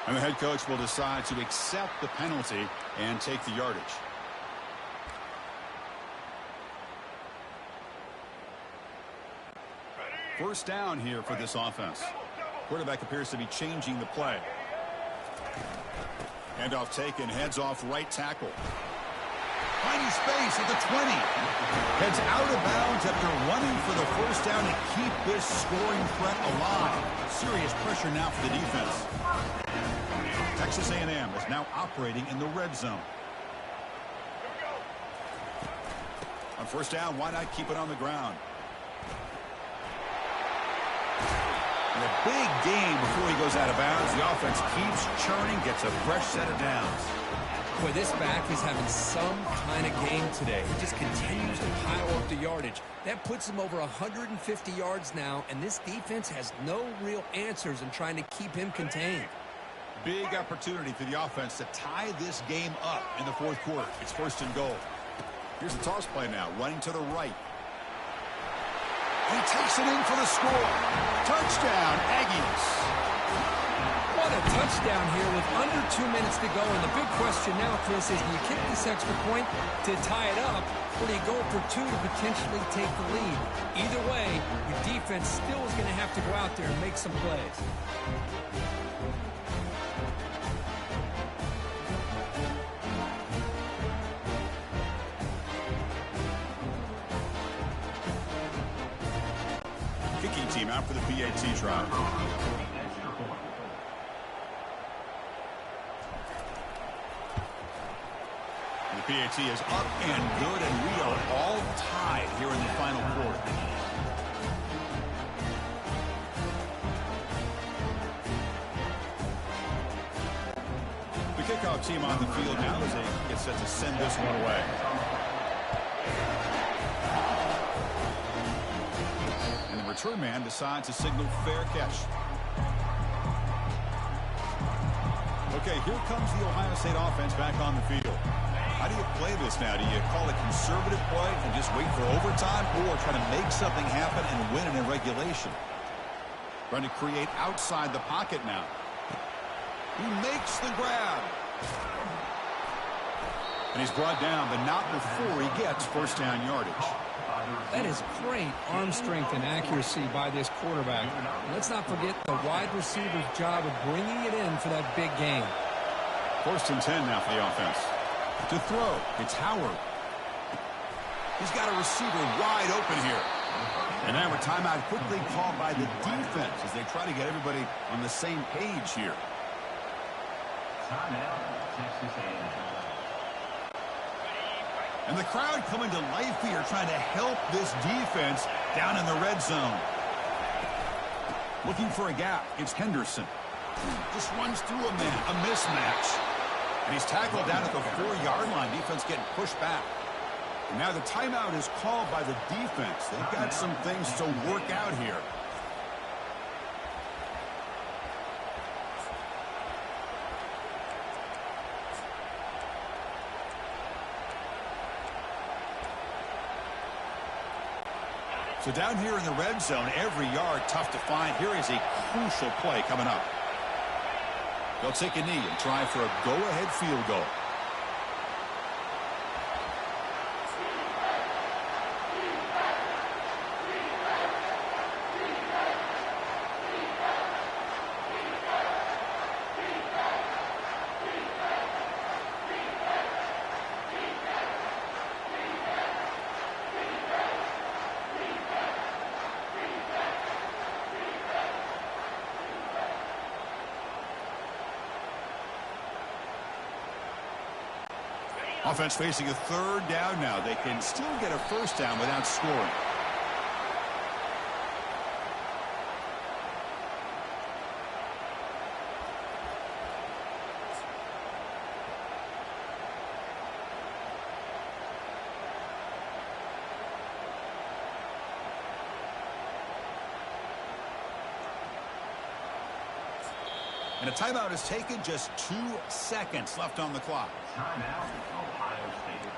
And the head coach will decide to accept the penalty and take the yardage. First down here for this offense. Quarterback appears to be changing the play. Handoff taken, heads off right tackle. Finding space at the 20. Heads out of bounds after running for the first down to keep this scoring threat alive. Serious pressure now for the defense. Texas A&M is now operating in the red zone. On first down, why not keep it on the ground? And a big gain before he goes out of bounds. The offense keeps churning, gets a fresh set of downs. Boy, this back is having some kind of game today. He just continues to pile up the yardage. That puts him over 150 yards now, and this defense has no real answers in trying to keep him contained. Big opportunity for the offense to tie this game up in the 4th quarter. It's first and goal. Here's the toss play now, running to the right. And he takes it in for the score. Touchdown, Aggies. What a touchdown here with under 2 minutes to go. And the big question now, Chris, is do you kick this extra point to tie it up, or do you go for 2 to potentially take the lead? Either way, your defense still is going to have to go out there and make some plays. Kicking team out for the PAT trial. The PAT is up and good, and we are all tied here in the final quarter. The kickoff team on the field now as they get set to send this one away. And the return man decides to signal fair catch. Okay, here comes the Ohio State offense back on the field. How do you play this now? Do you call it conservative play and just wait for overtime, or try to make something happen and win it in regulation? Trying to create outside the pocket now. He makes the grab. And he's brought down, but not before he gets first down yardage. That is great arm strength and accuracy by this quarterback. Let's not forget the wide receiver's job of bringing it in for that big game. First and 10 now for the offense. To throw, it's Howard. He's got a receiver wide open here. And now a timeout quickly called by the defense as they try to get everybody on the same page here. Timeout, Texas A&M. And the crowd coming to life here, trying to help this defense down in the red zone. Looking for a gap. It's Henderson. Just runs through a man. A mismatch. And he's tackled down at the 4-yard line. Defense getting pushed back. And now the timeout is called by the defense. They've got some things to work out here. So down here in the red zone, every yard tough to find. Here is a crucial play coming up. They'll take a knee and try for a go-ahead field goal. Offense facing a third down now. They can still get a first down without scoring. And a timeout is taken, just 2 seconds left on the clock. Timeout, Ohio State.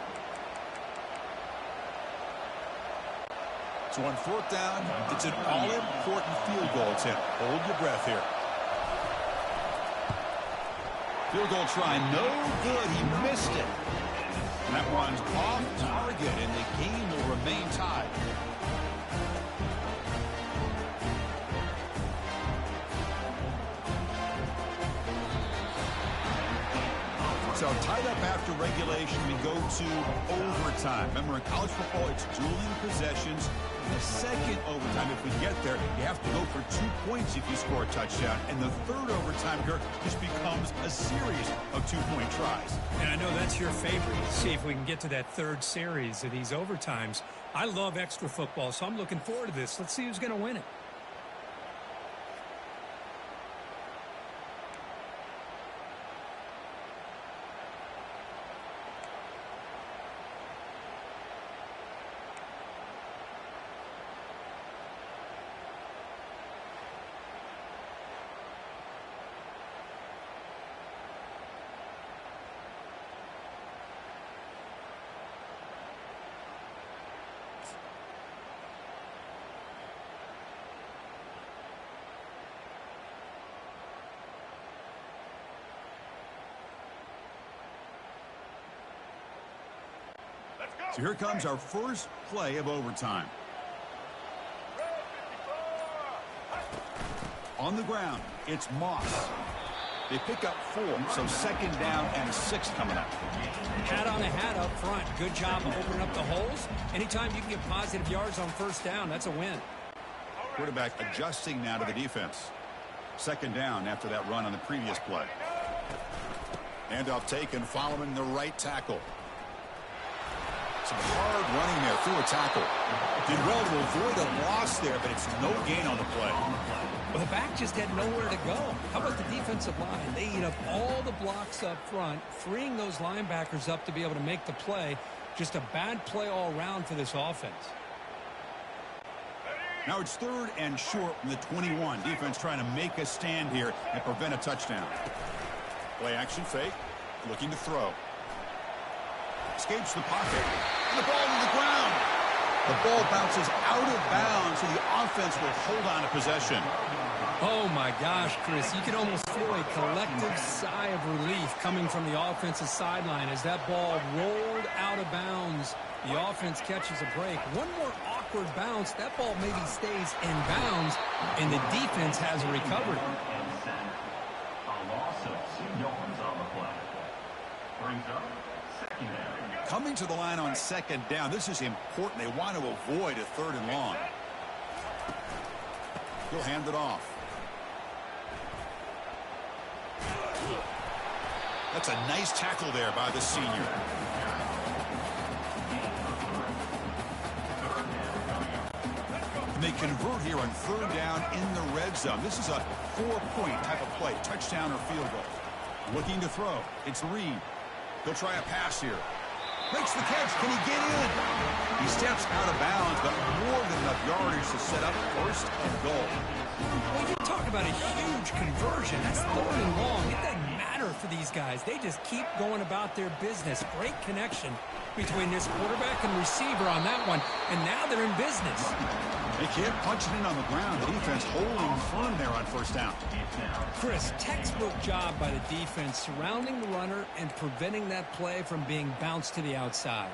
So on fourth down, it's an all-important field goal attempt. Hold your breath here. Field goal try, no good. He missed it. And that one's off target, and the game will remain tied. So tied up after regulation, we go to overtime. Remember, in college football, it's dueling possessions. The second overtime, if we get there, you have to go for 2 points if you score a touchdown. And the third overtime here just becomes a series of 2-point tries. And I know that's your favorite. Let's see if we can get to that third series of these overtimes. I love extra football, so I'm looking forward to this. Let's see who's going to win it. So here comes our first play of overtime. On the ground, it's Moss. They pick up 4, so second down and 6 coming up. Hat on a hat up front. Good job of opening up the holes. Anytime you can get positive yards on first down, that's a win. Quarterback adjusting now to the defense. Second down after that run on the previous play. Handoff taken following the right tackle. Some hard running there through a tackle. Did well to avoid a loss there, but it's no gain on the play. Well, the back just had nowhere to go. How about the defensive line? They eat up all the blocks up front, freeing those linebackers up to be able to make the play. Just a bad play all around for this offense. Now it's third and short from the 21. Defense trying to make a stand here and prevent a touchdown. Play action fake, looking to throw. Escapes the pocket, and the ball to the ground. The ball bounces out of bounds, so the offense will hold on to possession. Oh, my gosh, Chris. You can almost feel a collective sigh of relief coming from the offensive sideline as that ball rolled out of bounds. The offense catches a break. One more awkward bounce. That ball maybe stays in bounds, and the defense has a recovery. A loss of 2 yards on the play. Brings up second down. Coming to the line on second down, this is important. They want to avoid a third and long. He'll hand it off. That's a nice tackle there by the senior. And they convert here on third down in the red zone. This is a 4-point type of play, touchdown or field goal. Looking to throw. It's Reed. He'll try a pass here. Makes the catch. Can he get in? He steps out of bounds, but more than enough yardage to set up first and goal. Well, you talk about a huge conversion. That's third and long. It doesn't matter for these guys. They just keep going about their business. Great connection between this quarterback and receiver on that one, and now they're in business. They can't punch it in on the ground. The defense holding firm there on first down. Chris, textbook job by the defense surrounding the runner and preventing that play from being bounced to the outside.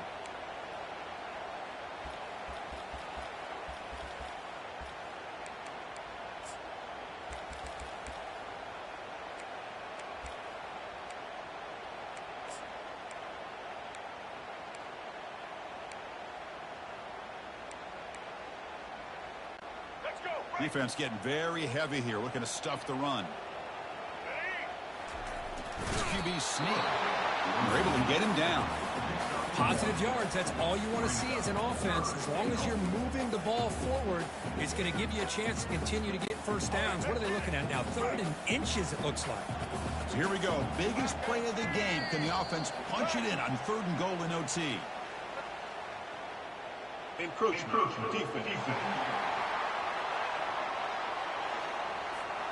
Defense getting very heavy here, looking to stuff the run. It's QB sneak. They're able to get him down. Positive yards, that's all you want to see as an offense. As long as you're moving the ball forward, it's going to give you a chance to continue to get first downs. What are they looking at now? 3rd and inches, it looks like. So here we go. Biggest play of the game. Can the offense punch it in on 3rd and goal in OT? Encroachment. Defense.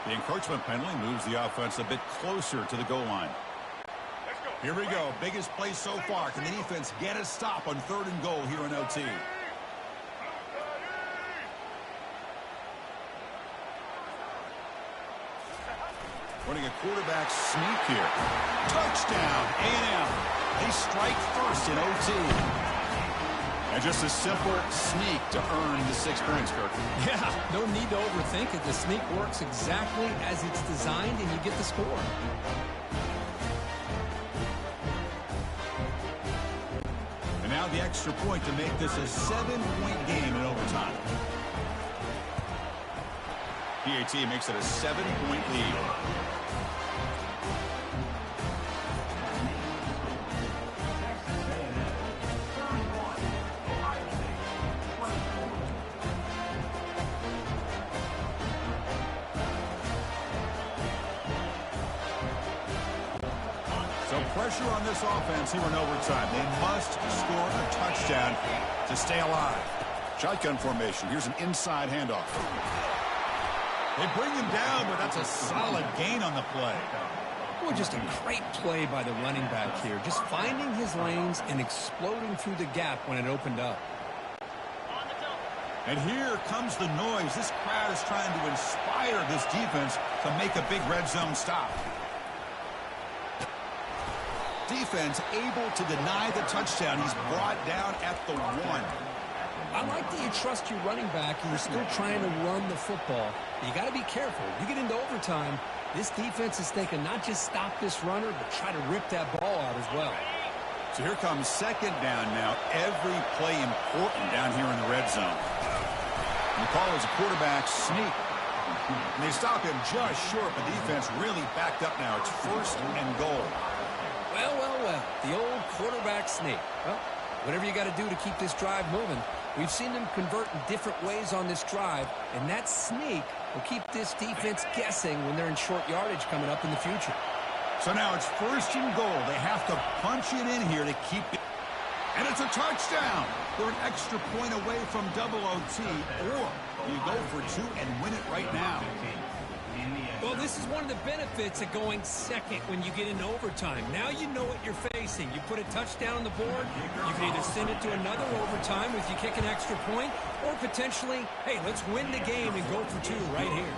The encroachment penalty moves the offense a bit closer to the goal line. Here we go. Biggest play so far. Can the defense get a stop on 3rd and goal here in OT? Running a quarterback sneak here. Touchdown, A&M. They strike first in OT. And just a simple sneak to earn the 6 points, Kirk. Yeah, no need to overthink it. The sneak works exactly as it's designed, and you get the score. And now the extra point to make this a 7-point game in overtime. PAT makes it a 7-point lead. Pressure on this offense here in overtime. They must score a touchdown to stay alive. Shotgun formation. Here's an inside handoff. They bring him down, but that's a solid gain on the play. Well, just a great play by the running back here. Just finding his lanes and exploding through the gap when it opened up. And here comes the noise. This crowd is trying to inspire this defense to make a big red zone stop. Defense able to deny the touchdown. He's brought down at the 1. I like that you trust your running back and you're still trying to run the football. You got to be careful. You get into overtime, this defense is thinking not just stop this runner, but try to rip that ball out as well. So here comes 2nd down now. Every play important down here in the red zone. And the call is a quarterback sneak. And they stop him just short, but defense really backed up now. It's 1st and goal. Well, the old quarterback sneak. Well, whatever you got to do to keep this drive moving. We've seen them convert in different ways on this drive, and that sneak will keep this defense guessing when they're in short yardage coming up in the future. So now it's 1st and goal. They have to punch it in here to keep it. And it's a touchdown. They're an extra point away from double OT, or you go for 2 and win it right now. Well, this is one of the benefits of going second when you get into overtime. Now you know what you're facing. You put a touchdown on the board, you can either send it to another overtime if you kick an extra point, or potentially, hey, let's win the game and go for 2 right here.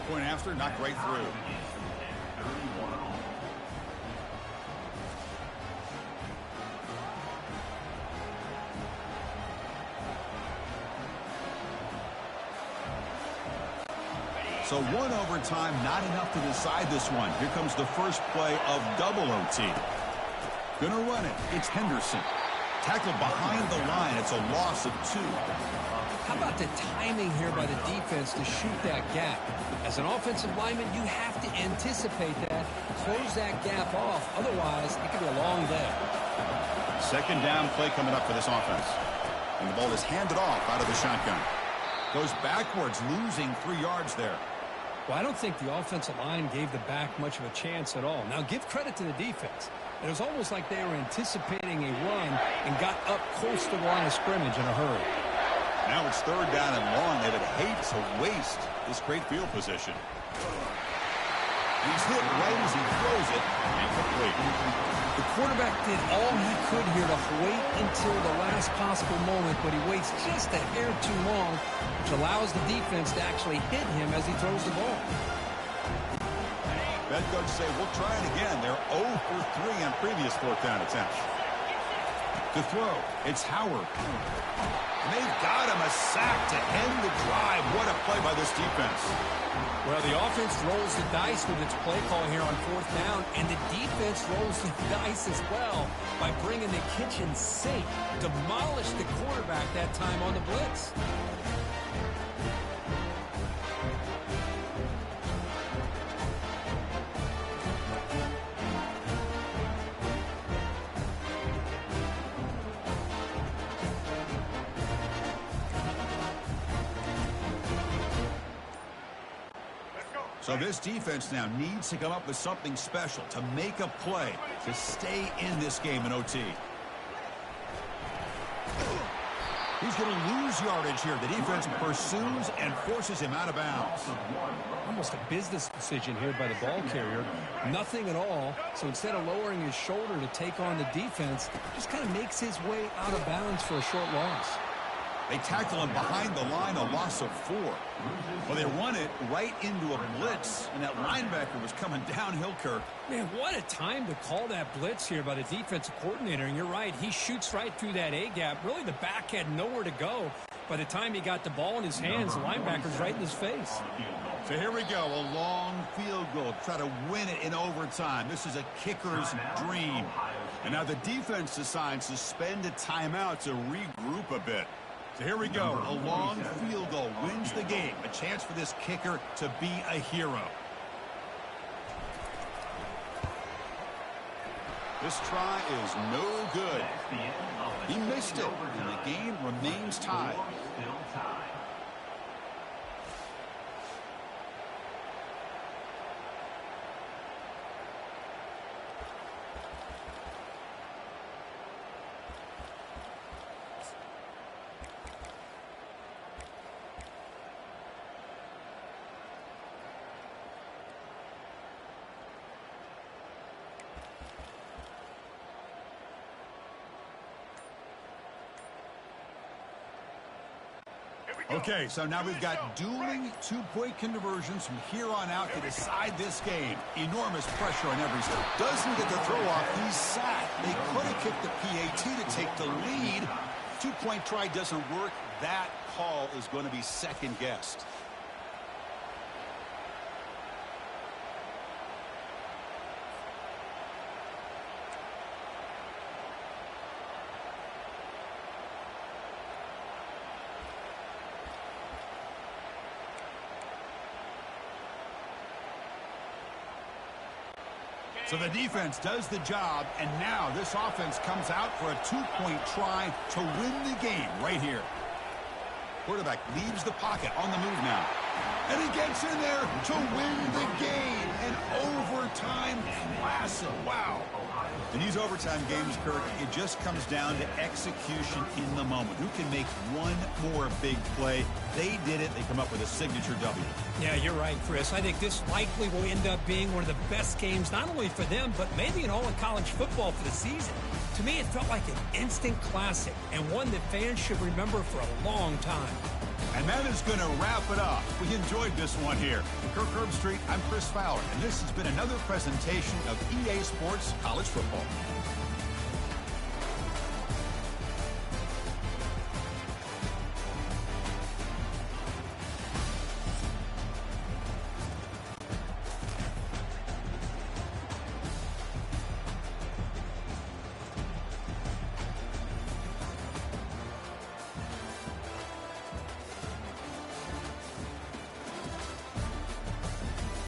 Point after, knocked right through. So 1 overtime, not enough to decide this one. Here comes the first play of double OT. Gonna run it. It's Henderson. Tackled behind the line. It's a loss of 2. How about the timing here by the defense to shoot that gap? As an offensive lineman, you have to anticipate that, close that gap off. Otherwise, it could be a long day. 2nd down play coming up for this offense. And the ball is handed off out of the shotgun. Goes backwards, losing 3 yards there. Well, I don't think the offensive line gave the back much of a chance at all. Now, give credit to the defense. It was almost like they were anticipating a run and got up close to the line of scrimmage in a hurry. Now it's 3rd down and long. They would hate to waste this great field position. He's hit right as he throws it. Incomplete. The quarterback did all he could here to wait until the last possible moment, but he waits just a hair too long, which allows the defense to actually hit him as he throws the ball. Head coach say, we'll try it again. They're 0 for 3 on previous 4th down attempts. To throw, it's Howard. And they've got him a sack to end the drive. What a play by this defense. Well, the offense rolls the dice with its play call here on 4th down, and the defense rolls the dice as well by bringing the kitchen sink. Demolished the quarterback that time on the blitz. So this defense now needs to come up with something special to make a play to stay in this game in OT. He's going to lose yardage here. The defense pursues and forces him out of bounds. Almost a business decision here by the ball carrier. Nothing at all. So instead of lowering his shoulder to take on the defense, just kind of makes his way out of bounds for a short loss. They tackle him behind the line, a loss of 4. Well, they run it right into a blitz, and that linebacker was coming downhill, Kirk. Man, what a time to call that blitz here by the defensive coordinator. And you're right, he shoots right through that A-gap. Really, the back had nowhere to go. By the time he got the ball in his hands, the linebacker's right in his face. So here we go, a long field goal. Try to win it in overtime. This is a kicker's dream. And now the defense decides to spend a timeout to regroup a bit. So here we go. A long field goal wins the game. A chance for this kicker to be a hero. This try is no good. He missed it, and the game remains tied. Okay, so now we've got dueling two-point conversions from here on out to decide this game. Enormous pressure on every side. Doesn't get the throw off. He's sacked. They could have kicked the PAT to take the lead. Two-point try doesn't work. That call is going to be second-guessed. So the defense does the job, and now this offense comes out for a two-point try to win the game right here. Quarterback leaves the pocket on the move now. And he gets in there to win the game. An overtime classic. Wow. In these overtime games, Kirk, it just comes down to execution in the moment. Who can make one more big play? They did it. They come up with a signature W. Yeah, you're right, Chris. I think this likely will end up being one of the best games, not only for them, but maybe in all of college football for the season. To me, it felt like an instant classic and one that fans should remember for a long time. And that is going to wrap it up. We enjoyed this one here. For Kirk Herbstreit, I'm Chris Fowler, and this has been another presentation of EA Sports College Football.